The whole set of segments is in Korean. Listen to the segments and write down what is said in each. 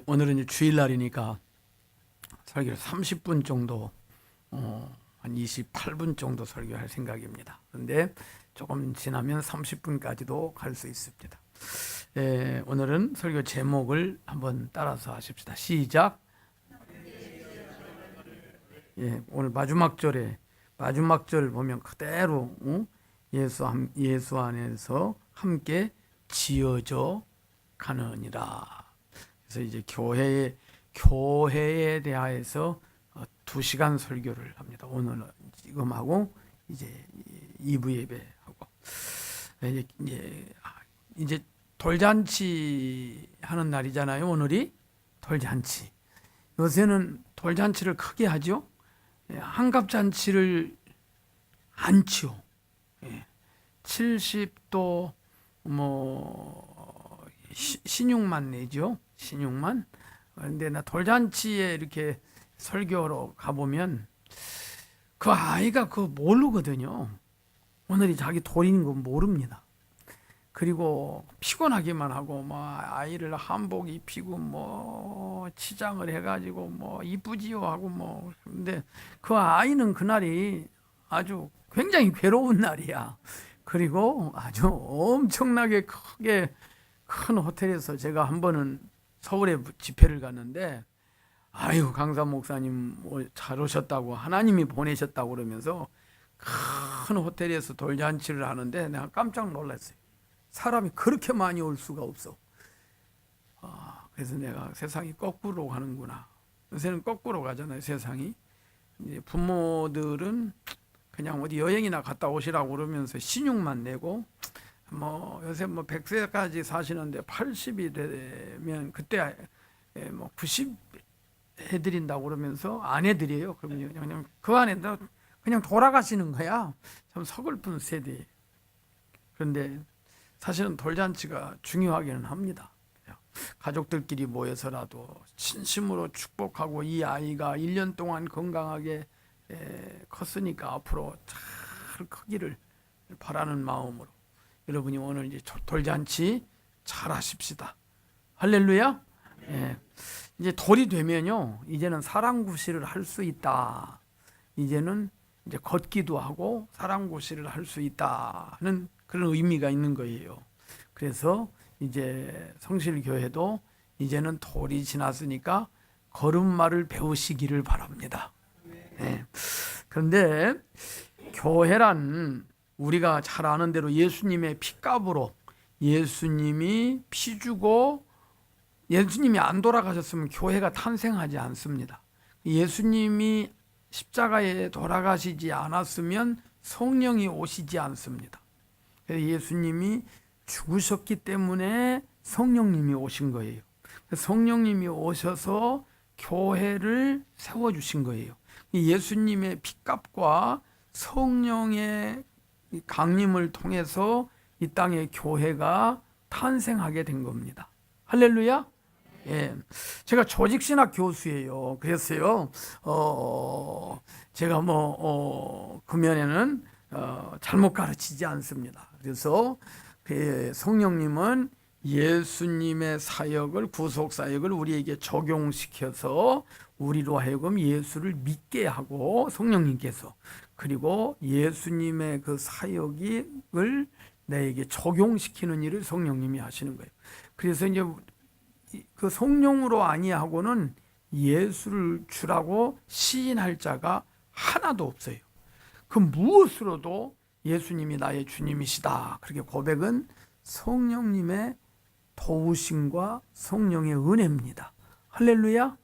오늘은 이제 주일날이니까 설교를 30분 정도, 한 28분 정도 설교할 생각입니다. 그런데 조금 지나면 30분까지도 갈 수 있습니다. 오늘은 설교 제목을 한번 따라서 하십시다. 시작. 오늘 마지막 절 보면 그대로 예수 안에서 함께 지어져 가느니라. 그래서 이제 교회에 대하여서 2시간 설교를 합니다. 오늘은 지금하고 이제 2부 예배하고 이제 돌잔치 하는 날이잖아요. 오늘이 돌잔치. 요새는 돌잔치를 크게 하죠. 한갑잔치를 안 치워. 70도 신육만 내죠. 신육만. 그런데 나 돌잔치에 이렇게 설교로 가보면 그 아이가 그거 모르거든요. 오늘이 자기 돌인 거 모릅니다. 그리고 피곤하기만 하고 아이를 한복 입히고 치장을 해가지고 이쁘지요 하고 근데 그 아이는 그날이 아주 굉장히 괴로운 날이야. 그리고 아주 엄청나게 크게 큰 호텔에서 제가 한 번은 서울에 집회를 갔는데 아유 강사 목사님 잘 오셨다고 하나님이 보내셨다고 그러면서 큰 호텔에서 돌잔치를 하는데 내가 깜짝 놀랐어요. 사람이 그렇게 많이 올 수가 없어. 그래서 내가 세상이 거꾸로 가는구나. 요새는 거꾸로 가잖아요, 세상이. 이제 부모들은 그냥 어디 여행이나 갔다 오시라고 그러면서 신용만 내고 요새 100세까지 사시는데 80이 되면 그때 90 해드린다고 그러면서 안 해드려요. 그러면 그냥 그 안에 그냥 돌아가시는 거야. 참 서글픈 세대. 그런데 사실은 돌잔치가 중요하기는 합니다. 가족들끼리 모여서라도 진심으로 축복하고 이 아이가 1년 동안 건강하게 컸으니까 앞으로 잘 크기를 바라는 마음으로 여러분이 오늘 이제 돌잔치 잘 하십시다. 할렐루야. 이제 돌이 되면요, 이제는 사랑구실을 할 수 있다. 이제는 이제 걷기도 하고 사랑구실을 할 수 있다는 그런 의미가 있는 거예요. 그래서 이제 성실교회도 이제는 돌이 지났으니까 걸음마를 배우시기를 바랍니다. 그런데 교회란 우리가 잘 아는 대로 예수님의 피값으로 예수님이 피 주고 예수님이 안 돌아가셨으면 교회가 탄생하지 않습니다. 예수님이 십자가에 돌아가시지 않았으면 성령이 오시지 않습니다. 그래서 예수님이 죽으셨기 때문에 성령님이 오신 거예요. 성령님이 오셔서 교회를 세워주신 거예요. 예수님의 피값과 성령의 강림을 통해서 이 땅에 교회가 탄생하게 된 겁니다. 할렐루야. 제가 조직신학 교수예요. 그래서요, 제가 금연에는 잘못 가르치지 않습니다. 그래서 성령님은 예수님의 사역을, 구속 사역을 우리에게 적용시켜서 우리로 하여금 예수를 믿게 하고, 성령님께서 그리고 예수님의 그 사역을 나에게 적용시키는 일을 성령님이 하시는 거예요. 그래서 이제 그 성령으로 아니하고는 예수를 주라고 시인할 자가 하나도 없어요. 그 무엇으로도 예수님이 나의 주님이시다 그렇게 고백은 성령님의 도우심과 성령의 은혜입니다. 할렐루야.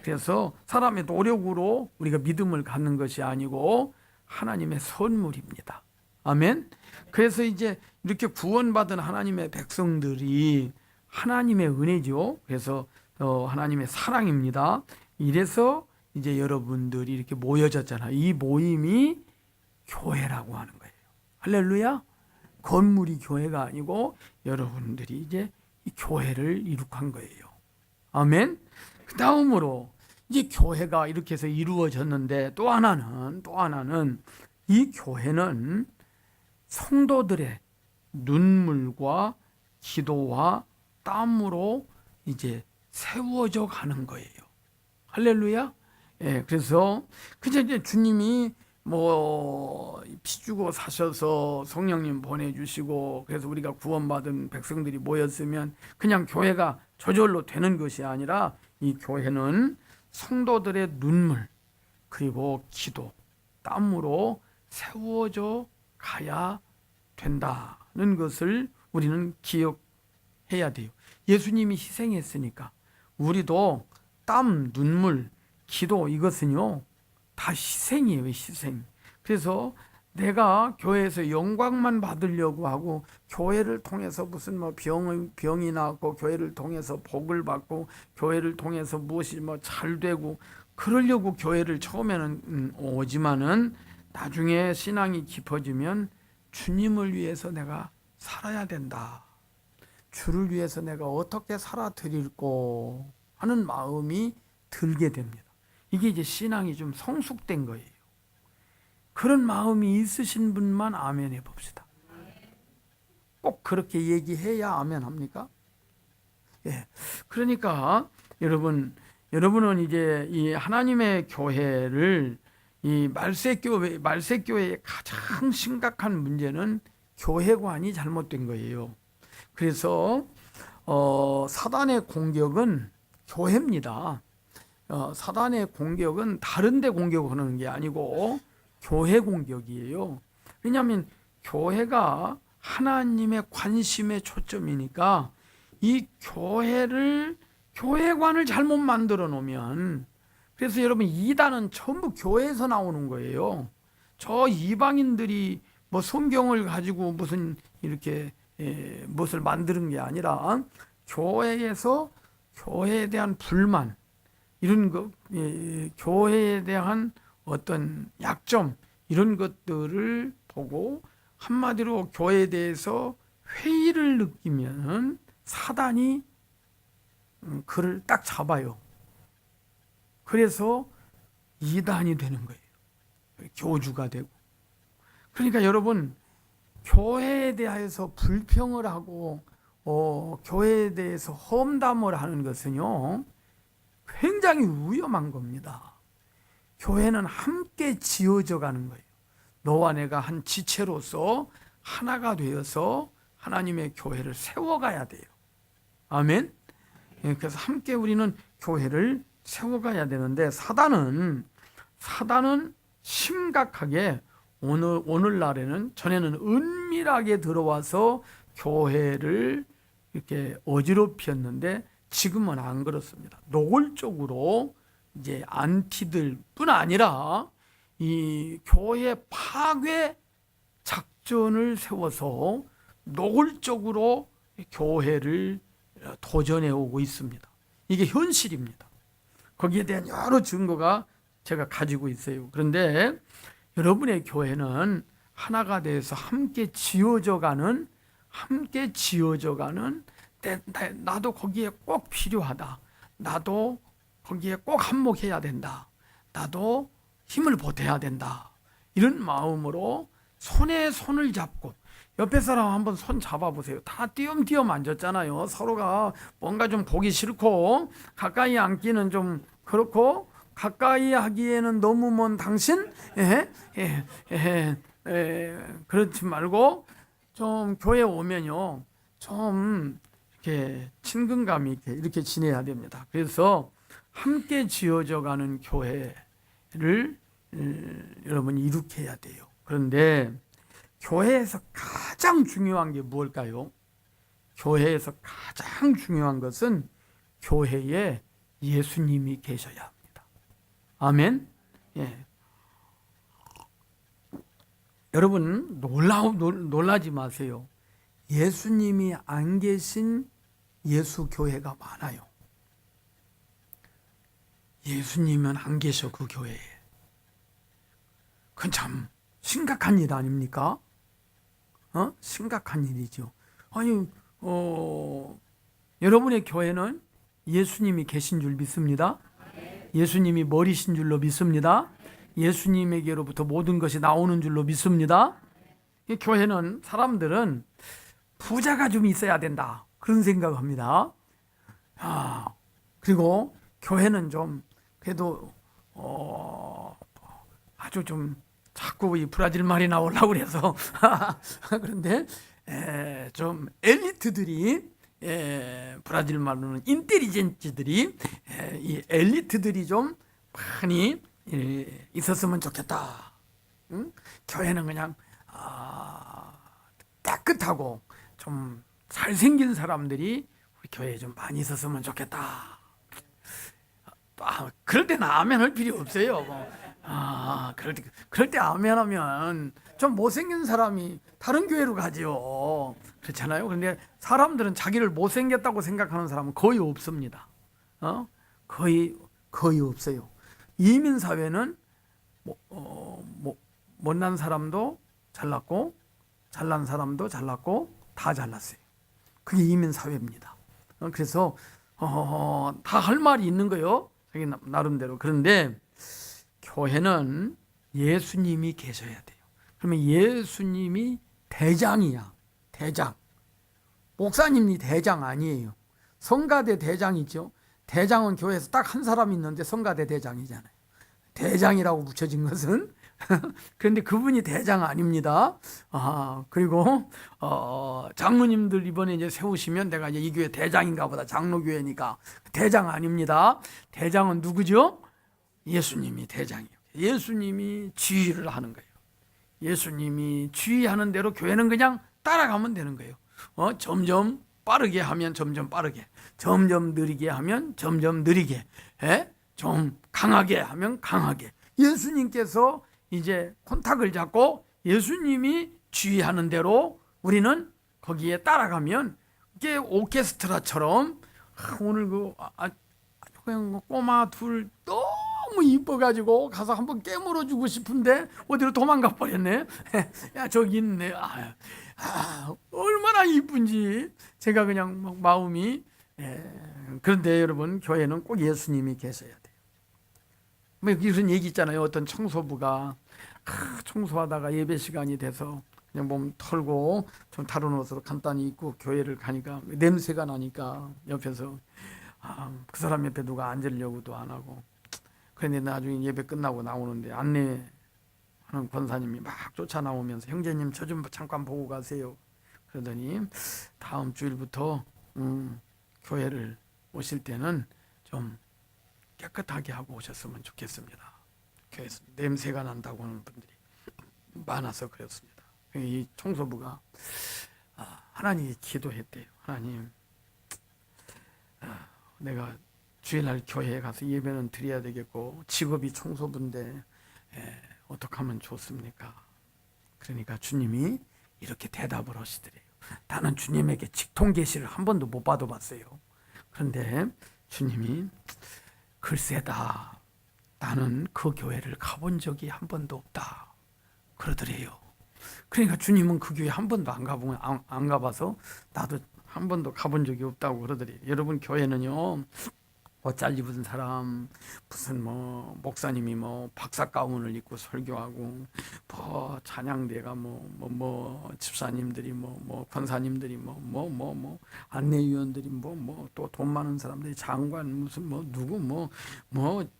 그래서 사람의 노력으로 우리가 믿음을 갖는 것이 아니고 하나님의 선물입니다. 아멘. 그래서 이제 이렇게 구원받은 하나님의 백성들이 하나님의 은혜죠. 그래서 하나님의 사랑입니다. 이래서 이제 여러분들이 이렇게 모여졌잖아요. 이 모임이 교회라고 하는 거예요. 할렐루야. 건물이 교회가 아니고 여러분들이 이제 이 교회를 이룩한 거예요. 아멘. 그 다음으로 이제 교회가 이렇게 해서 이루어졌는데 또 하나는 이 교회는 성도들의 눈물과 기도와 땀으로 이제 세워져 가는 거예요. 할렐루야. 예, 그래서 이제 주님이 뭐 피 주고 사셔서 성령님 보내주시고 그래서 우리가 구원받은 백성들이 모였으면 그냥 교회가 저절로 되는 것이 아니라 이 교회는 성도들의 눈물 그리고 기도, 땀으로 세워져 가야 된다는 것을 우리는 기억해야 돼요. 예수님이 희생했으니까 우리도 땀, 눈물, 기도 이것은요 다 희생이에요. 희생. 그래서 내가 교회에서 영광만 받으려고 하고 교회를 통해서 무슨 뭐 병이 나고 교회를 통해서 복을 받고 교회를 통해서 무엇이 뭐 잘 되고 그러려고 교회를 처음에는 오지만은 나중에 신앙이 깊어지면 주님을 위해서 내가 살아야 된다. 주를 위해서 내가 어떻게 살아 드릴고 하는 마음이 들게 됩니다. 이게 이제 신앙이 좀 성숙된 거예요. 그런 마음이 있으신 분만 아멘 해봅시다. 꼭 그렇게 얘기해야 아멘 합니까? 예. 그러니까 여러분은 이제 이 하나님의 교회를 이 말세교회의 가장 심각한 문제는 교회관이 잘못된 거예요. 그래서 사단의 공격은 교회입니다. 사단의 공격은 다른 데 공격하는 게 아니고 교회 공격이에요. 왜냐하면 교회가 하나님의 관심의 초점이니까 이 교회관을 잘못 만들어 놓으면 그래서 여러분 이단은 전부 교회에서 나오는 거예요. 저 이방인들이 뭐 성경을 가지고 무슨 이렇게 무엇을 만드는 게 아니라 교회에서 교회에 대한 불만 이런 거, 교회에 대한 어떤 약점 이런 것들을 보고 한마디로 교회에 대해서 회의를 느끼면 사단이 그를 딱 잡아요. 그래서 이단이 되는 거예요. 교주가 되고. 그러니까 여러분 교회에 대해서 불평을 하고 교회에 대해서 험담을 하는 것은요 굉장히 위험한 겁니다. 교회는 함께 지어져 가는 거예요. 너와 내가 한 지체로서 하나가 되어서 하나님의 교회를 세워가야 돼요. 아멘. 그래서 함께 우리는 교회를 세워가야 되는데 사단은 심각하게 오늘날에는 전에는 은밀하게 들어와서 교회를 이렇게 어지럽혔는데 지금은 안 그렇습니다. 노골적으로 이제 안티들뿐 아니라 이 교회 파괴 작전을 세워서 노골적으로 교회를 도전해 오고 있습니다. 이게 현실입니다. 거기에 대한 여러 증거가 제가 가지고 있어요. 그런데 여러분의 교회는 하나가 돼서 함께 지어져 가는 나도 거기에 꼭 필요하다. 나도 거기에 꼭 한몫해야 된다. 나도 힘을 보태야 된다. 이런 마음으로 손에 손을 잡고 옆에 사람 한번 손 잡아보세요. 다 띄엄띄엄 앉았잖아요. 서로가 뭔가 좀 보기 싫고 가까이 앉기는 좀 그렇고 가까이 하기에는 너무 먼 당신? 그렇지 말고 좀 교회 오면요. 좀 이렇게 친근감 있게 이렇게 지내야 됩니다. 그래서 함께 지어져 가는 교회를 여러분이 일으켜야 돼요. 그런데 교회에서 가장 중요한 게 무엇일까요? 교회에서 가장 중요한 것은 교회에 예수님이 계셔야 합니다. 아멘. 예. 여러분 놀라지 마세요. 예수님이 안 계신 예수 교회가 많아요. 예수님은 안 계셔 그 교회에. 그건 참 심각한 일 아닙니까? 심각한 일이죠. 아니 여러분의 교회는 예수님이 계신 줄 믿습니다. 예수님이 머리신 줄로 믿습니다. 예수님에게로부터 모든 것이 나오는 줄로 믿습니다. 교회는 사람들은 부자가 좀 있어야 된다 그런 생각합니다. 그리고 교회는 좀 그래도 아주 좀 자꾸 이 브라질 말이 나오려고 그래서 그런데 좀 엘리트들이 브라질 말로는 인텔리전츠들이 이 엘리트들이 좀 많이 있었으면 좋겠다. 응? 교회는 그냥 깨끗하고 좀 잘생긴 사람들이 우리 교회에 좀 많이 있었으면 좋겠다. 그럴 때는 아멘 할 필요 없어요. 그럴 때 아멘 하면 좀 못생긴 사람이 다른 교회로 가지요. 그렇잖아요. 그런데 사람들은 자기를 못생겼다고 생각하는 사람은 거의 없습니다. 거의 없어요. 이민 사회는 못난 사람도 잘났고 잘난 사람도 잘났고 다 잘났어요. 그게 이민 사회입니다. 그래서 다 할 말이 있는 거요. 자기 나름대로. 그런데 교회는 예수님이 계셔야 돼요. 그러면 예수님이 대장이야. 대장. 목사님이 대장 아니에요. 성가대 대장이죠. 대장은 교회에서 딱 한 사람 있는데 성가대 대장이잖아요. 대장이라고 붙여진 것은 그런데 그분이 대장 아닙니다. 그리고 장로님들 이번에 이제 세우시면 내가 이제 이 교회 대장인가 보다. 장로교회니까 대장 아닙니다. 대장은 누구죠? 예수님이 대장이에요. 예수님이 지휘를 하는 거예요. 예수님이 지휘하는 대로 교회는 그냥 따라가면 되는 거예요. 점점 빠르게 하면 점점 빠르게, 점점 느리게 하면 점점 느리게, 좀 강하게 하면 강하게. 예수님께서 이제 콘탁을 잡고 예수님이 지휘하는 대로 우리는 거기에 따라가면 이게 오케스트라처럼 오늘 그냥 꼬마 둘 너무 이뻐가지고 가서 한번 깨물어주고 싶은데 어디로 도망가 버렸네. 야 저기 있네. 얼마나 이쁜지 제가 그냥 막 마음이. 그런데 여러분 교회는 꼭 예수님이 계셔야 돼요. 뭐 무슨 얘기 있잖아요. 어떤 청소부가 청소하다가 예배 시간이 돼서 그냥 몸 털고 좀 다른 옷으로 간단히 입고 교회를 가니까 냄새가 나니까 옆에서 그 사람 옆에 누가 앉으려고도 안 하고. 그런데 나중에 예배 끝나고 나오는데 안내하는 권사님이 막 쫓아 나오면서 형제님 저 좀 잠깐 보고 가세요. 그러더니 다음 주일부터 교회를 오실 때는 좀 깨끗하게 하고 오셨으면 좋겠습니다. 교회에서 냄새가 난다고 하는 분들이 많아서 그렇습니다. 이 청소부가 하나님이 기도했대요. 하나님, 내가 주일날 교회에 가서 예배는 드려야 되겠고 직업이 청소부인데 어떻게 하면 좋습니까? 그러니까 주님이 이렇게 대답을 하시더래요. 나는 주님에게 직통 계시를 한 번도 못 받아봤어요. 그런데 주님이 글쎄다, 나는 그 교회를 가본 적이 한 번도 없다 그러더래요. 그러니까 주님은 그 교회 한 번도 안 가봐서 나도 한 번도 가본 적이 없다고 그러더래요. 여러분 교회는요, 옷잘 입은 사람, 무슨 목사님이 박사 가운을 입고 설교하고, 찬양대가 집사님들이 권사님들이 안내위원들이 또 돈 많은 사람들이 장관 무슨 누구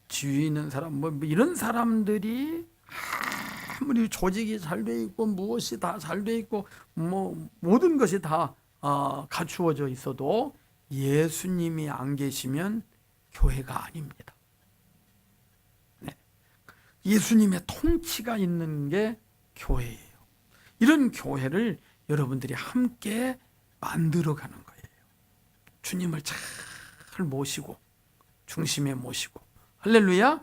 지위 있는 사람 이런 사람들이 아무리 조직이 잘 돼 있고 무엇이 다 잘 돼 있고 모든 것이 다 갖추어져 있어도 예수님이 안 계시면 교회가 아닙니다. 예수님의 통치가 있는 게 교회예요. 이런 교회를 여러분들이 함께 만들어가는 거예요. 주님을 잘 모시고 중심에 모시고. 할렐루야.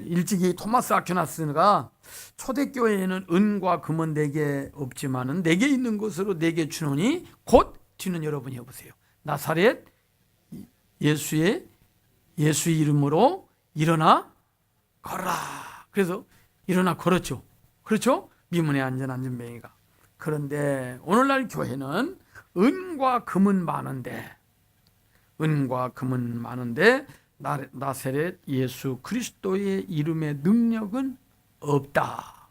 일찍이 토마스 아퀴나스가 초대교회에는 은과 금은 내게 없지만은 내게 있는 것으로 내게 주노니 곧 뒤는 여러분이 해보세요. 나사렛 예수 이름으로 일어나 걸어라. 그래서 일어나 걸었죠. 그렇죠? 미문에 앉은 안전뱅이가. 그런데 오늘날 교회는 은과 금은 많은데 나사렛 예수 그리스도의 이름의 능력은 없다.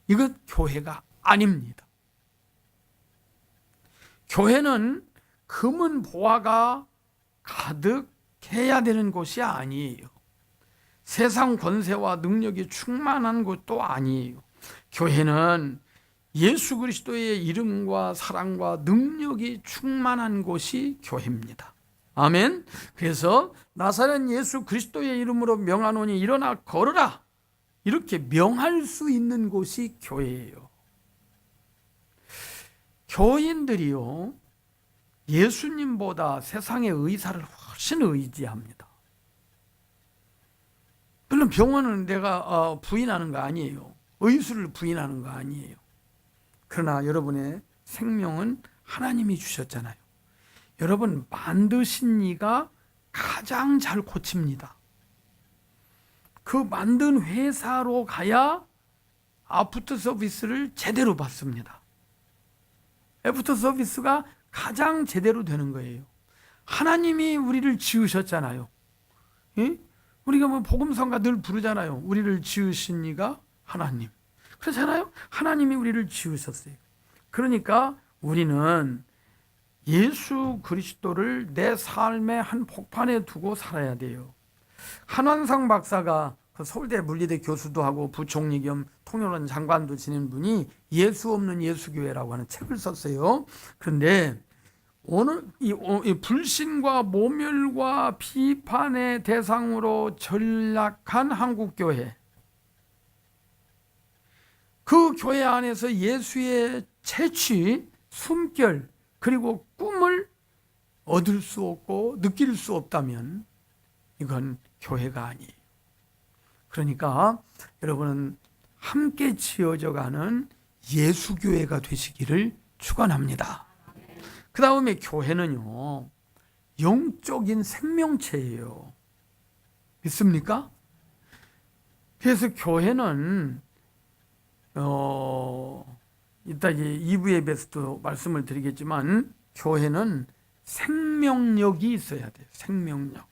이것 교회가 아닙니다. 교회는 금은 보화가 가득해야 되는 곳이 아니에요. 세상 권세와 능력이 충만한 곳도 아니에요. 교회는 예수 그리스도의 이름과 사랑과 능력이 충만한 곳이 교회입니다. 아멘. 그래서 나사렛 예수 그리스도의 이름으로 명하노니 일어나 걸으라, 이렇게 명할 수 있는 곳이 교회예요. 교인들이요, 예수님보다 세상의 의사를 훨씬 의지합니다. 물론 병원은 내가 부인하는 거 아니에요. 의술을 부인하는 거 아니에요. 그러나 여러분의 생명은 하나님이 주셨잖아요. 여러분, 만드신 이가 가장 잘 고칩니다. 그 만든 회사로 가야 아프터 서비스를 제대로 받습니다. 애프터 서비스가 가장 제대로 되는 거예요. 하나님이 우리를 지으셨잖아요. 예? 우리가 뭐 복음성가 늘 부르잖아요. 우리를 지으신 이가 하나님. 그렇잖아요. 하나님이 우리를 지으셨어요. 그러니까 우리는 예수 그리스도를 내 삶의 한 복판에 두고 살아야 돼요. 한완상 박사가 서울대 물리대 교수도 하고 부총리 겸 통일원 장관도 지낸 분이 예수 없는 예수교회라고 하는 책을 썼어요. 그런데 오늘 이 불신과 모멸과 비판의 대상으로 전락한 한국교회, 그 교회 안에서 예수의 채취, 숨결, 그리고 꿈을 얻을 수 없고 느낄 수 없다면 이건 교회가 아니에요. 그러니까 여러분은 함께 지어져가는 예수교회가 되시기를 축원합니다. 그 다음에 교회는요, 영적인 생명체예요. 믿습니까? 그래서 교회는 이따 이제 2부 예배에서도 말씀을 드리겠지만, 교회는 생명력이 있어야 돼요. 생명력.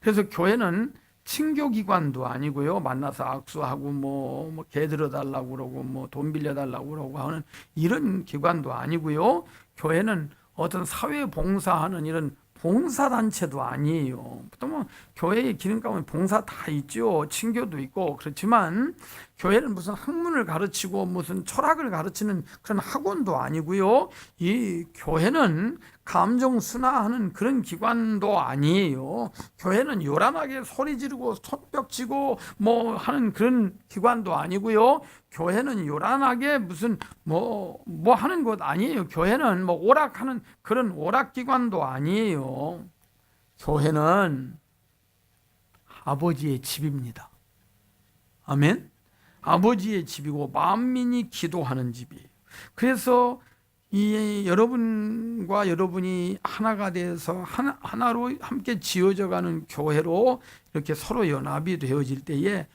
그래서 교회는 친교기관도 아니고요, 만나서 악수하고 뭐 개 들어달라고 그러고 뭐 돈 빌려달라고 그러고 하는 이런 기관도 아니고요, 교회는 어떤 사회 봉사하는 이런 봉사단체도 아니에요. 보통 교회의 기능 가운데 봉사 다 있죠. 친교도 있고. 그렇지만 교회는 무슨 학문을 가르치고 무슨 철학을 가르치는 그런 학원도 아니고요. 이 교회는 감정 순화하는 그런 기관도 아니에요. 교회는 요란하게 소리 지르고 손뼉 치고 뭐 하는 그런 기관도 아니고요. 교회는 요란하게 무슨 뭐 하는 곳 아니에요. 교회는 뭐 오락하는 그런 오락기관도 아니에요. 교회는 아버지의 집입니다. 아멘. 아버지의 집이고 만민이 기도하는 집이에요. 그래서 이 여러분과 여러분이 하나가 돼서 하나로 함께 지어져가는 교회로 이렇게 서로 연합이 되어질 때에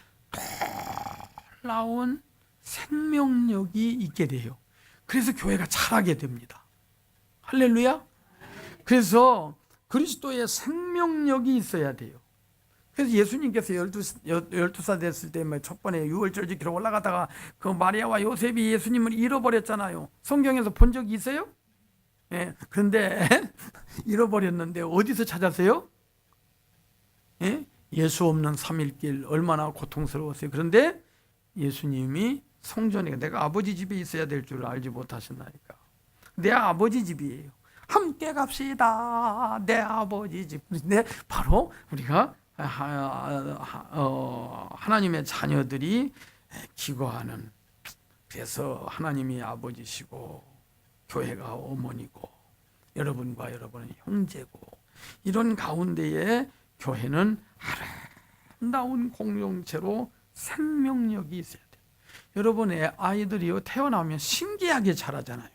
놀라운 생명력이 있게 돼요. 그래서 교회가 자라게 됩니다. 할렐루야. 그래서 그리스도의 생명력이 있어야 돼요. 그래서 예수님께서 12살 됐을 때 첫 번에 유월절 지키러 올라가다가 그 마리아와 요셉이 예수님을 잃어버렸잖아요. 성경에서 본 적이 있어요? 예. 그런데 잃어버렸는데 어디서 찾았어요? 예? 예수 없는 3일길 얼마나 고통스러웠어요. 그런데 예수님이 성전에, 내가 아버지 집에 있어야 될 줄 알지 못하셨나니까. 내 아버지 집이에요. 함께 갑시다. 내 아버지 집. 근데 바로 우리가 하나님의 자녀들이 기거하는, 그래서 하나님이 아버지시고 교회가 어머니고 여러분과 여러분은 형제고, 이런 가운데에 교회는 아름다운 공동체로 생명력이 있어야 돼요. 여러분의 아이들이요, 태어나면 신기하게 자라잖아요.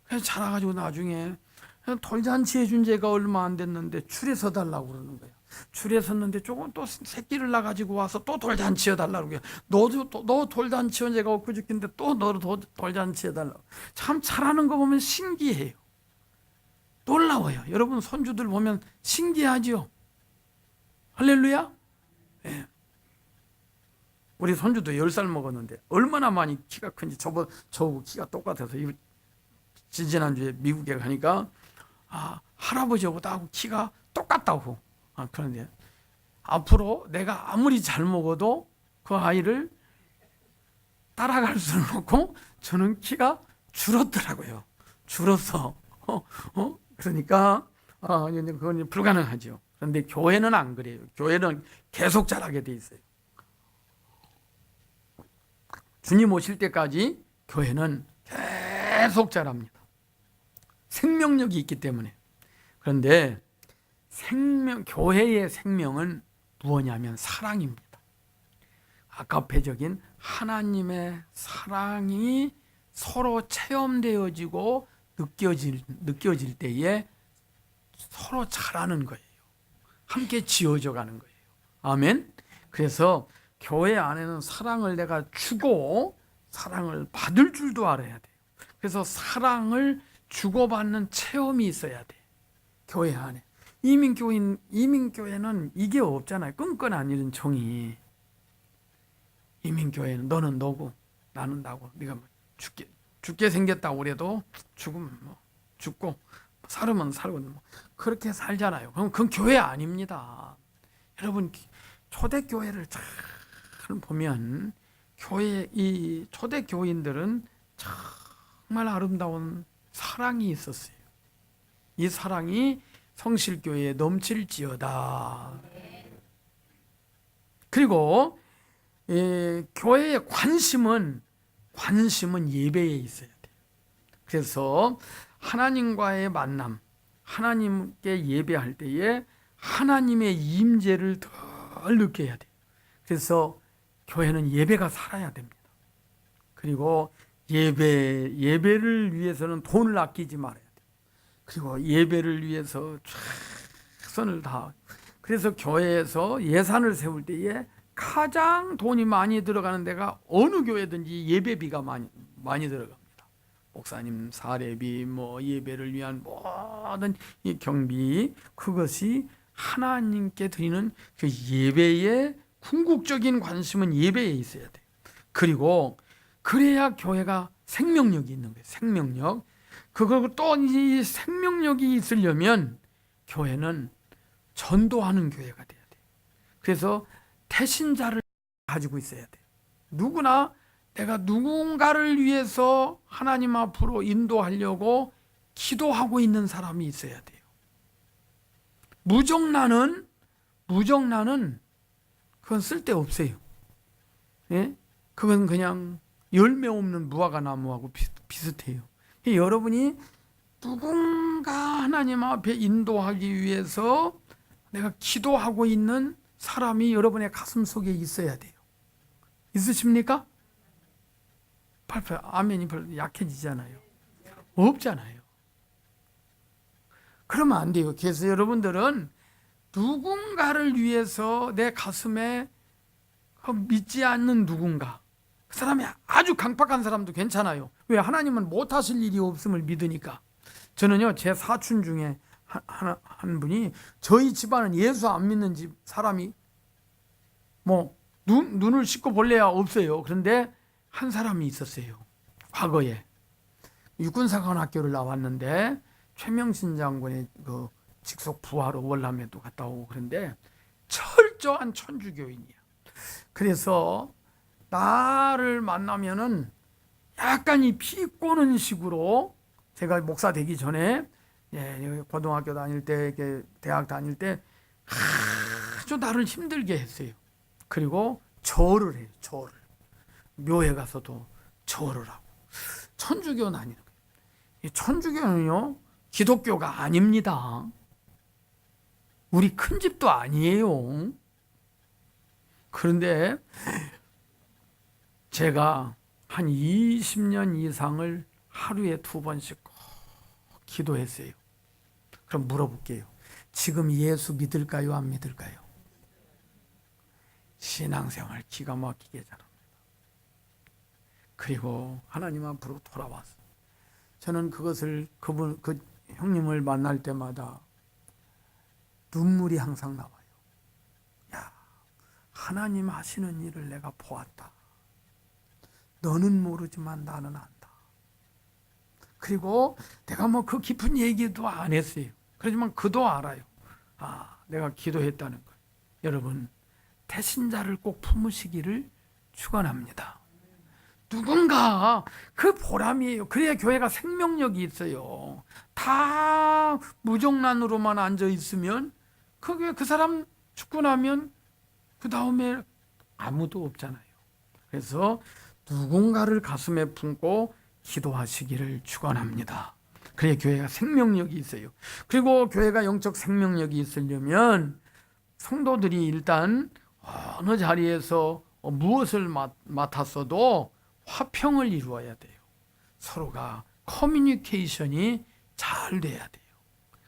그래서 자라가지고 나중에 돌잔치 해준 지가 얼마 안 됐는데 줄에 서 달라고 그러는 거예요. 줄에 섰는데 조금 또 새끼를 낳아가지고 와서 또 돌잔치 해달라고 그래요. 너 돌잔치 한 지가 엊그저께인데 또 너도 돌잔치 해달라고. 참 잘하는 거 보면 신기해요. 놀라워요. 여러분 손주들 보면 신기하죠. 할렐루야. 네. 우리 손주도 10살 먹었는데 얼마나 많이 키가 큰지, 저하고 키가 똑같아서 지난주에 미국에 가니까 할아버지보다 키가 똑같다고. 그런데 앞으로 내가 아무리 잘 먹어도 그 아이를 따라갈 수는 없고 저는 키가 줄었더라고요. 줄었어. 그러니까 그건 불가능하죠. 그런데 교회는 안 그래요. 교회는 계속 자라게 돼 있어요. 주님 오실 때까지 교회는 계속 자랍니다. 생명력이 있기 때문에. 그런데 교회의 생명은 무엇이냐면 사랑입니다. 아가페적인 하나님의 사랑이 서로 체험되어지고 느껴질 때에 서로 자라는 거예요. 함께 지어져 가는 거예요. 아멘. 그래서 교회 안에는 사랑을 내가 주고 사랑을 받을 줄도 알아야 돼요. 그래서 사랑을 주고받는 체험이 있어야 돼. 교회 안에. 이민교회는 이게 없잖아요. 끈끈한 이런 정이. 이민교회는 너는 너고 나는 나고 네가 뭐 죽게 생겼다고 그래도 죽으면 뭐 죽고 살으면 살고 뭐 그렇게 살잖아요. 그럼 그건 교회 아닙니다. 여러분 초대교회를 잘 보면 이 초대교인들은 정말 아름다운 사랑이 있었어요. 이 사랑이 성실교회에 넘칠지어다. 그리고 교회의 관심은 예배에 있어야 돼요. 그래서 하나님과의 만남, 하나님께 예배할 때에 하나님의 임재를 덜 느껴야 돼요. 그래서 교회는 예배가 살아야 됩니다. 그리고 예배를 위해서는 돈을 아끼지 말아야 돼요. 그리고 예배를 위해서 최선을 다. 그래서 교회에서 예산을 세울 때에 가장 돈이 많이 들어가는 데가 어느 교회든지 예배비가 많이 들어갑니다. 목사님 사례비, 뭐 예배를 위한 모든 이 경비, 그것이 하나님께 드리는 그 예배의 궁극적인 관심은 예배에 있어야 돼요. 그리고 그래야 교회가 생명력이 있는 거예요. 생명력. 그리고 또 이 생명력이 있으려면 교회는 전도하는 교회가 돼야 돼요. 그래서 태신자를 가지고 있어야 돼요. 누구나 내가 누군가를 위해서 하나님 앞으로 인도하려고 기도하고 있는 사람이 있어야 돼요. 무정란은 그건 쓸데없어요. 예? 그건 그냥 열매 없는 무화과 나무하고 비슷해요. 여러분이 누군가 하나님 앞에 인도하기 위해서 내가 기도하고 있는 사람이 여러분의 가슴 속에 있어야 돼요. 있으십니까? 아멘이 별로 약해지잖아요. 없잖아요. 그러면 안 돼요. 그래서 여러분들은 누군가를 위해서 내 가슴에 믿지 않는 누군가, 그 사람이 아주 강팍한 사람도 괜찮아요. 왜? 하나님은 못하실 일이 없음을 믿으니까. 저는요, 제 사촌 중에 한 분이, 저희 집안은 예수 안 믿는 집 사람이 뭐 눈을 씻고 볼래야 없어요. 그런데 한 사람이 있었어요. 과거에 육군사관학교를 나왔는데 최명신 장군의 그 직속 부하로 월남에도 갔다 오고, 그런데 철저한 천주교인이야. 그래서 나를 만나면은 약간 이 피 꼬는 식으로, 제가 목사 되기 전에 고등학교 다닐 때, 대학 다닐 때 아주 나를 힘들게 했어요. 그리고 절을 해요. 절을. 묘에 가서도 절을 하고. 천주교는 아니에요. 천주교는요, 기독교가 아닙니다. 우리 큰 집도 아니에요. 그런데 제가 한 20년 이상을 하루에 2번씩 꼭 기도했어요. 그럼 물어볼게요. 지금 예수 믿을까요? 안 믿을까요? 신앙생활 기가 막히게 잘합니다. 그리고 하나님 앞으로 돌아왔어요. 저는 그것을 그 형님을 만날 때마다 눈물이 항상 나와요. 야, 하나님 하시는 일을 내가 보았다. 너는 모르지만 나는 안다. 그리고 내가 뭐 그 깊은 얘기도 안 했어요. 그렇지만 그도 알아요. 내가 기도했다는 것. 여러분, 태신자를 꼭 품으시기를 축원합니다. 누군가 그 보람이에요. 그래야 교회가 생명력이 있어요. 다 무정란으로만 앉아 있으면 그 사람 죽고 나면 그 다음에 아무도 없잖아요. 그래서 누군가를 가슴에 품고 기도하시기를 축원합니다. 그래야 교회가 생명력이 있어요. 그리고 교회가 영적 생명력이 있으려면 성도들이 일단 어느 자리에서 무엇을 맡았어도 화평을 이루어야 돼요. 서로가 커뮤니케이션이 잘 돼야 돼요.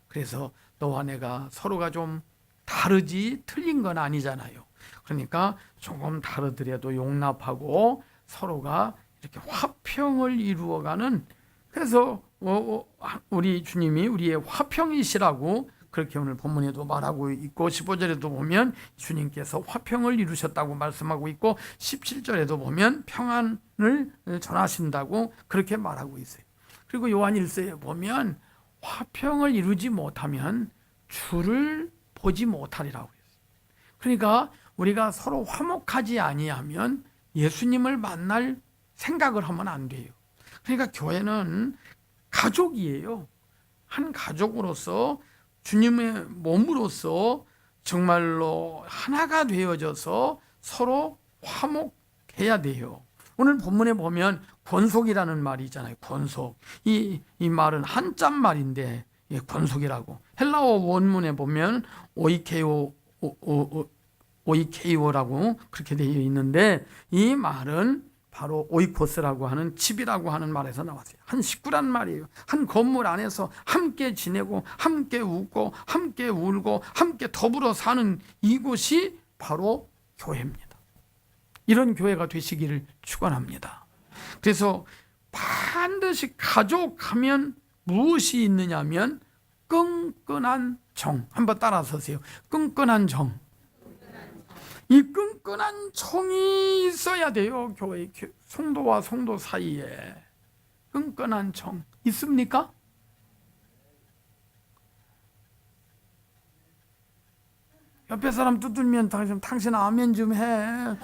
그래서 너와 내가 서로가 좀 다르지 틀린 건 아니잖아요. 그러니까 조금 다르더라도 용납하고 서로가 이렇게 화평을 이루어가는, 그래서 우리 주님이 우리의 화평이시라고 그렇게 오늘 본문에도 말하고 있고 15절에도 보면 주님께서 화평을 이루셨다고 말씀하고 있고 17절에도 보면 평안을 전하신다고 그렇게 말하고 있어요. 그리고 요한 1서에 보면 화평을 이루지 못하면 주를 보지 못하리라고 했어요. 그러니까 우리가 서로 화목하지 아니하면 예수님을 만날 생각을 하면 안 돼요. 그러니까 교회는 가족이에요. 한 가족으로서 주님의 몸으로서 정말로 하나가 되어져서 서로 화목해야 돼요. 오늘 본문에 보면 권속이라는 말이 있잖아요. 권속. 이 말은 한자 말인데 권속이라고. 헬라어 원문에 보면 오이케이오라고 그렇게 되어 있는데 이 말은 바로 오이코스라고 하는 집이라고 하는 말에서 나왔어요. 한 식구란 말이에요. 한 건물 안에서 함께 지내고 함께 웃고 함께 울고 함께 더불어 사는 이곳이 바로 교회입니다. 이런 교회가 되시기를 축원합니다. 그래서 반드시 가족하면 무엇이 있느냐면 끈끈한 정. 한번 따라서세요. 끈끈한 정. 이 끈끈한 정이 있어야 돼요. 교회 성도와 성도 사이에 끈끈한 정 있습니까? 옆에 사람 두들면 당신 아멘 좀 해.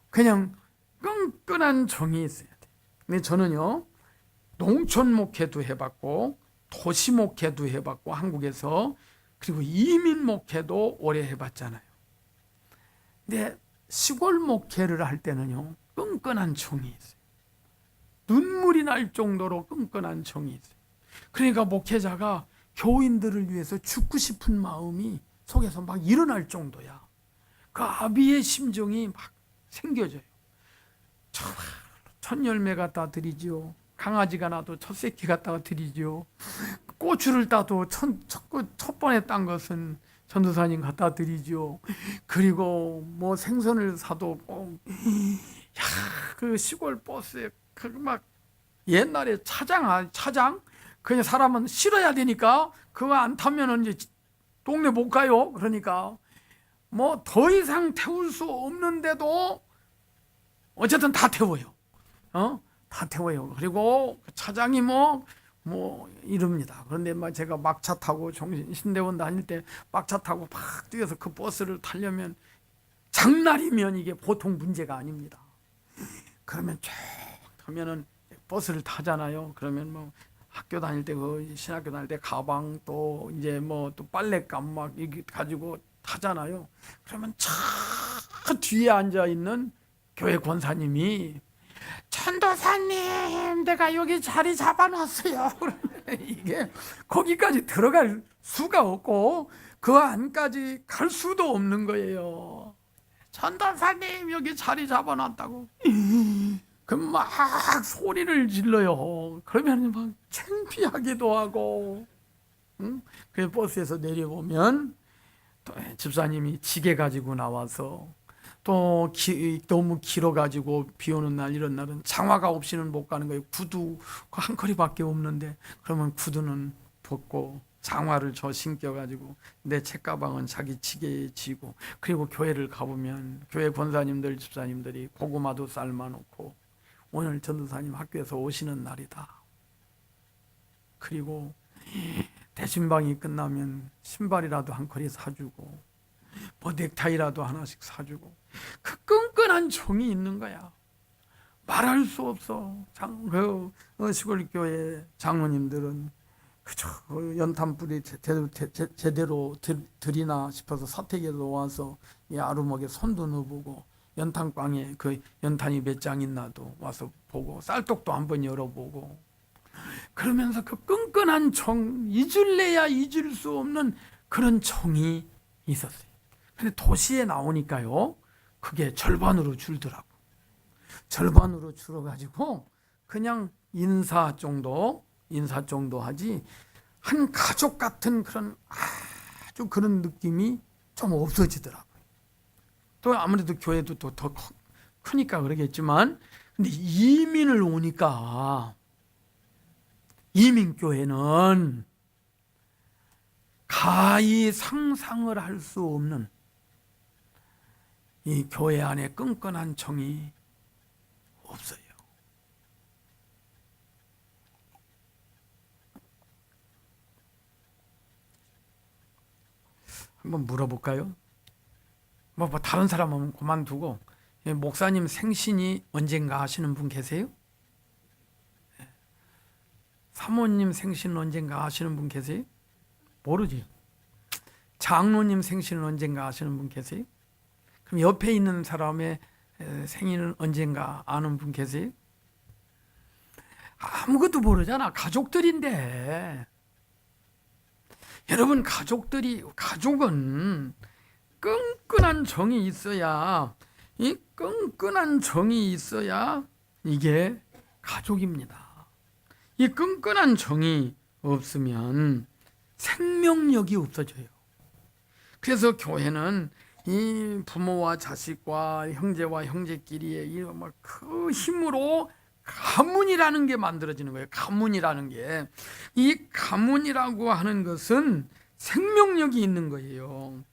그냥 끈끈한 정이 있어야 돼. 근데 저는요, 농촌 목회도 해봤고 도시 목회도 해봤고 한국에서, 그리고 이민 목회도 오래 해봤잖아요. 근데 시골 목회를 할 때는요, 끈끈한 정이 있어요. 눈물이 날 정도로 끈끈한 정이 있어요. 그러니까 목회자가 교인들을 위해서 죽고 싶은 마음이 속에서 막 일어날 정도야. 그 아비의 심정이 막 생겨져요. 첫 열매 갖다 드리죠. 강아지가 나도 첫 새끼 갖다가 드리죠. 고추를 따도 첫 번에 딴 것은 전도사님 갖다 드리죠. 그리고 뭐 생선을 사도 꼭, 그 시골 버스에 그 막 옛날에 차장 그냥 사람은 실어야 되니까 그거 안 타면은 이제 동네 못 가요. 그러니까 뭐 더 이상 태울 수 없는데도 어쨌든 다 태워요. 다 태워요. 그리고 차장이 뭐 이럽니다. 그런데 막 제가 막차 타고 신대원 다닐 때 막차 타고 막 뛰어서 그 버스를 타려면 장날이면 이게 보통 문제가 아닙니다. 그러면 쭉 하면은 버스를 타잖아요. 그러면 뭐 학교 다닐 때 신학교 다닐 때 가방 또 이제 뭐 또 빨랫감 막 이게 가지고 타잖아요. 그러면 차 뒤에 앉아 있는 교회 권사님이 전도사님, 내가 여기 자리 잡아놨어요. 이게 거기까지 들어갈 수가 없고 그 안까지 갈 수도 없는 거예요. 전도사님, 여기 자리 잡아놨다고. 그 막 소리를 질러요. 그러면 막 창피하기도 하고. 그 버스에서 내려보면 또 집사님이 지게 가지고 나와서 또 너무 길어가지고 비 오는 날 이런 날은 장화가 없이는 못 가는 거예요. 구두 한 커리밖에 없는데 그러면 구두는 벗고 장화를 신겨가지고 내 책가방은 자기 지게에 지고, 그리고 교회를 가보면 교회 권사님들 집사님들이 고구마도 삶아놓고 오늘 전도사님 학교에서 오시는 날이다. 그리고 대신방이 끝나면 신발이라도 한 컬이 사주고 뭐 넥타이라도 하나씩 사주고 그 끈끈한 정이 있는 거야. 말할 수 없어. 시골 교회 장로님들은 그저 연탄불이 제대로 드리나 싶어서 사택에도 와서 이 아루목에 손도 넣어보고 연탄광에 그 연탄이 몇 장 있나도 와서 보고 쌀떡도 한번 열어보고 그러면서 그 끈끈한 정, 잊을래야 잊을 수 없는 그런 정이 있었어요. 근데 도시에 나오니까요, 그게 절반으로 줄더라고. 절반으로 줄어가지고 그냥 인사 정도 하지 한 가족 같은 그런 아주 그런 느낌이 좀 없어지더라고요. 또 아무래도 교회도 또 더 크니까 그러겠지만, 근데 이민을 오니까 이민교회는 가히 상상을 할 수 없는 이 교회 안에 끈끈한 정이 없어요. 한번 물어볼까요? 뭐 다른 사람은 그만두고 목사님 생신이 언젠가 아시는 분 계세요? 사모님 생신은 언젠가 아시는 분 계세요? 모르지. 장로님 생신은 언젠가 아시는 분 계세요? 그럼 옆에 있는 사람의 생일은 언젠가 아는 분 계세요? 아무것도 모르잖아. 가족들인데. 여러분, 가족은 끈끈한 정이 있어야, 이 끈끈한 정이 있어야 이게 가족입니다. 이 끈끈한 정이 없으면 생명력이 없어져요. 그래서 교회는 이 부모와 자식과 형제와 형제끼리의 그 힘으로 가문이라는 게 만들어지는 거예요. 가문이라는 게. 이 가문이라고 하는 것은 생명력이 있는 거예요.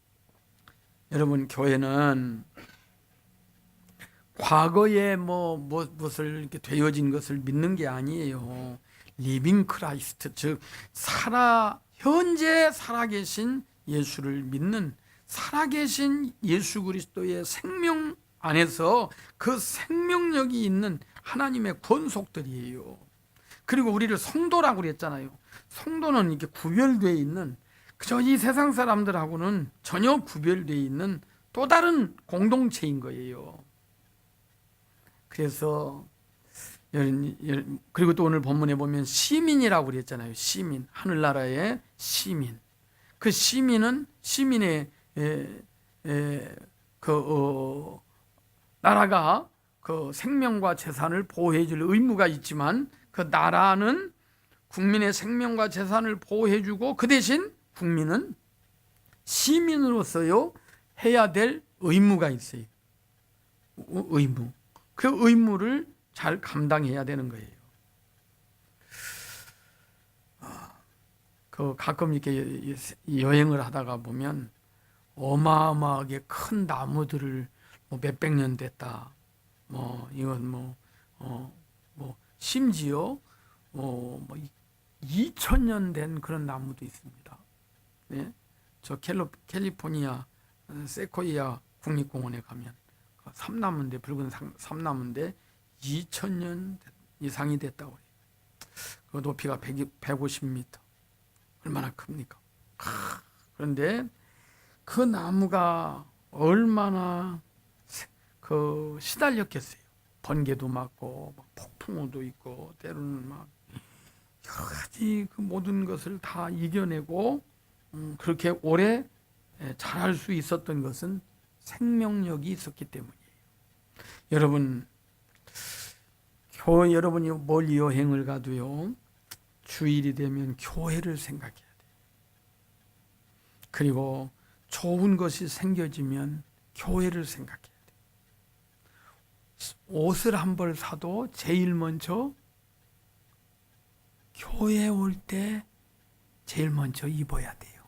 여러분, 교회는 과거에 무엇을 이렇게 되어진 것을 믿는 게 아니에요. 리빙 크라이스트, 즉 현재 살아계신 예수를 믿는 살아계신 예수 그리스도의 생명 안에서 그 생명력이 있는 하나님의 권속들이에요. 그리고 우리를 성도라고 그랬잖아요. 성도는 이렇게 구별되어 있는, 그저 이 세상 사람들하고는 전혀 구별되어 있는 또 다른 공동체인 거예요. 그래서 그리고 또 오늘 본문에 보면 시민이라고 그랬잖아요. 시민, 하늘나라의 시민. 그 시민은 시민의 나라가 그 생명과 재산을 보호해 줄 의무가 있지만, 그 나라는 국민의 생명과 재산을 보호해 주고 그 대신 국민은 시민으로서요 해야 될 의무가 있어요. 의무. 그 의무를 잘 감당해야 되는 거예요. 가끔 이렇게 여행을 하다가 보면 어마어마하게 큰 나무들을 몇백 년 됐다. 이건 심지어 2000년 된 그런 나무도 있습니다. 네? 저 캘리포니아 세코이아 국립공원에 가면 삼나무인데, 붉은 삼나무인데 2000년 이상이 됐다고 해요. 그 높이가 150m. 얼마나 큽니까? 그런데 그 나무가 얼마나 시달렸겠어요. 번개도 맞고 폭풍우도 있고 때로는 막 여러 가지 그 모든 것을 다 이겨내고 그렇게 오래 자랄 수 있었던 것은 생명력이 있었기 때문이에요. 여러분, 여러분이 멀리 여행을 가도요, 주일이 되면 교회를 생각해야 돼요. 그리고 좋은 것이 생겨지면 교회를 생각해야 돼요. 옷을 한 벌 사도 제일 먼저 교회 올 때 제일 먼저 입어야 돼요.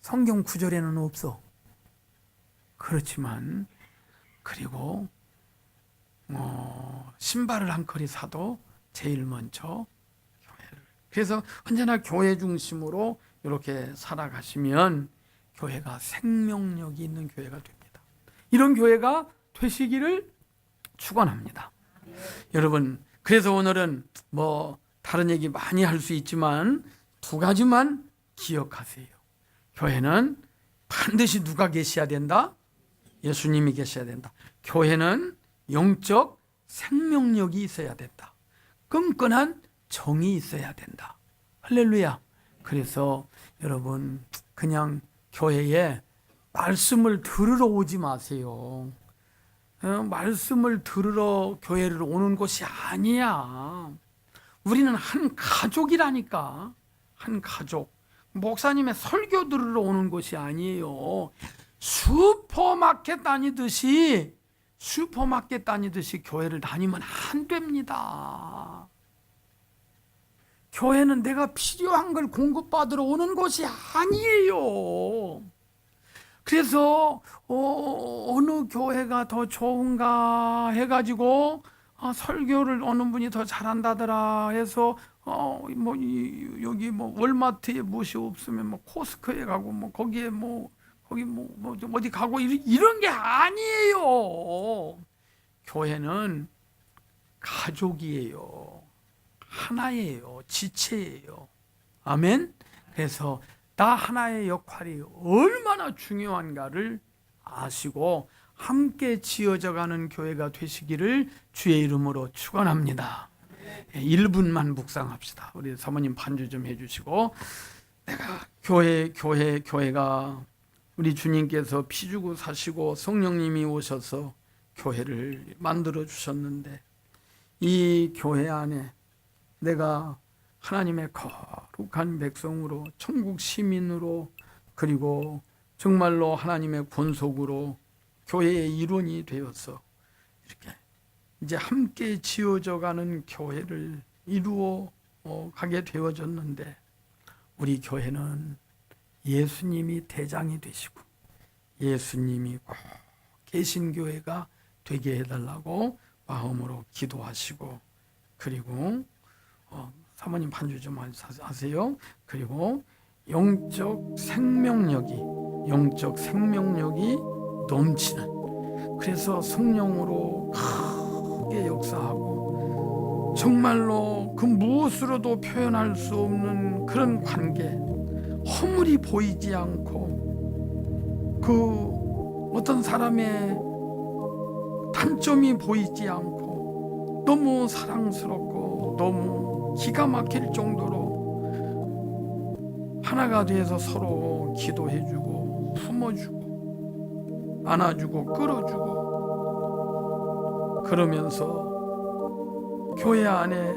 성경 구절에는 없어. 그렇지만, 그리고 신발을 한 컬이 사도 제일 먼저 교회를 그래서 언제나 교회 중심으로 이렇게 살아가시면 교회가 생명력이 있는 교회가 됩니다. 이런 교회가 되시기를 축원합니다. 여러분, 그래서 오늘은 뭐 다른 얘기 많이 할 수 있지만 두 가지만 기억하세요. 교회는 반드시 누가 계셔야 된다? 예수님이 계셔야 된다. 교회는 영적 생명력이 있어야 된다. 끈끈한 정이 있어야 된다. 할렐루야. 그래서 여러분, 그냥 교회에 말씀을 들으러 오지 마세요. 말씀을 들으러 교회를 오는 것이 아니야. 우리는 한 가족이라니까. 한 가족. 목사님의 설교 들으러 오는 것이 아니에요. 슈퍼마켓 다니듯이 교회를 다니면 안 됩니다. 교회는 내가 필요한 걸 공급받으러 오는 것이 아니에요. 그래서 어느 교회가 더 좋은가 해가지고 설교를 어느 분이 더 잘한다더라 해서 여기 월마트에 무엇이 없으면 코스코에 가고 거기에 거기 어디 가고 이런 게 아니에요. 교회는 가족이에요. 하나예요. 지체예요. 아멘. 그래서 나 하나의 역할이 얼마나 중요한가를 아시고 함께 지어져가는 교회가 되시기를 주의 이름으로 축원합니다. 1분만 묵상합시다. 우리 사모님 반주 좀 해주시고, 내가 교회가 우리 주님께서 피 주고 사시고 성령님이 오셔서 교회를 만들어 주셨는데, 이 교회 안에 내가 하나님의 거룩한 백성으로, 천국 시민으로, 그리고 정말로 하나님의 권속으로 교회의 일원이 되어서 이렇게 이제 함께 지어져가는 교회를 이루어 가게 되어졌는데, 우리 교회는 예수님이 대장이 되시고 예수님이 꼭 계신 교회가 되게 해달라고 마음으로 기도하시고, 그리고 사모님 반주 좀 하세요. 그리고 영적 생명력이 넘치는, 그래서 성령으로 크게 역사하고 정말로 그 무엇으로도 표현할 수 없는 그런 관계, 허물이 보이지 않고 그 어떤 사람의 단점이 보이지 않고 너무 사랑스럽고 너무 기가 막힐 정도로 하나가 돼서 서로 기도해주고 품어주고 안아주고 끌어주고, 그러면서 교회 안에,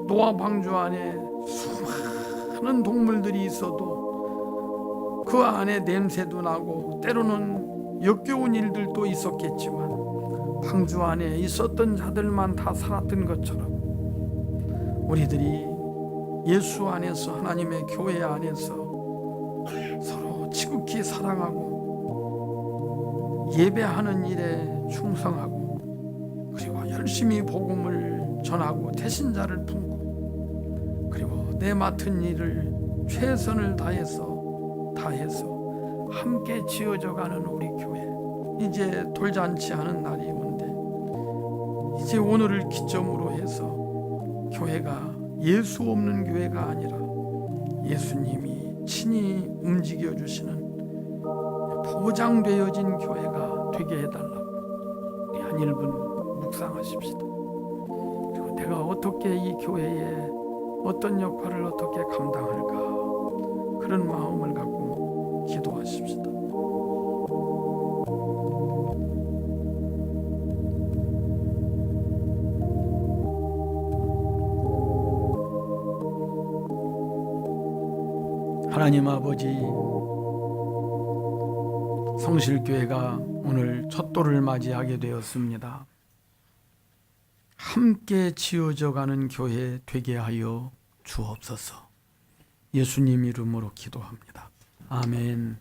노아 방주 안에 수많은 동물들이 있어도 그 안에 냄새도 나고 때로는 역겨운 일들도 있었겠지만 방주 안에 있었던 자들만 다 살았던 것처럼 우리들이 예수 안에서, 하나님의 교회 안에서 서로 지극히 사랑하고 예배하는 일에 충성하고, 그리고 열심히 복음을 전하고 태신자를 품고, 그리고 내 맡은 일을 최선을 다해서 함께 지어져가는 우리 교회, 이제 돌잔치 하는 날이 온대. 이제 오늘을 기점으로 해서 교회가 예수 없는 교회가 아니라 예수님이 친히 움직여 주시는 보장되어진 교회가 되게 해달라고 우리 한 1분 묵상하십시다. 그리고 내가 어떻게 이 교회에 어떤 역할을 어떻게 감당할까, 그런 마음을 갖고 기도하십시다. 하나님 아버지, 성실교회가 오늘 첫 돌을 맞이하게 되었습니다. 함께 지어져가는 교회 되게 하여 주옵소서. 예수님 이름으로 기도합니다. 아멘.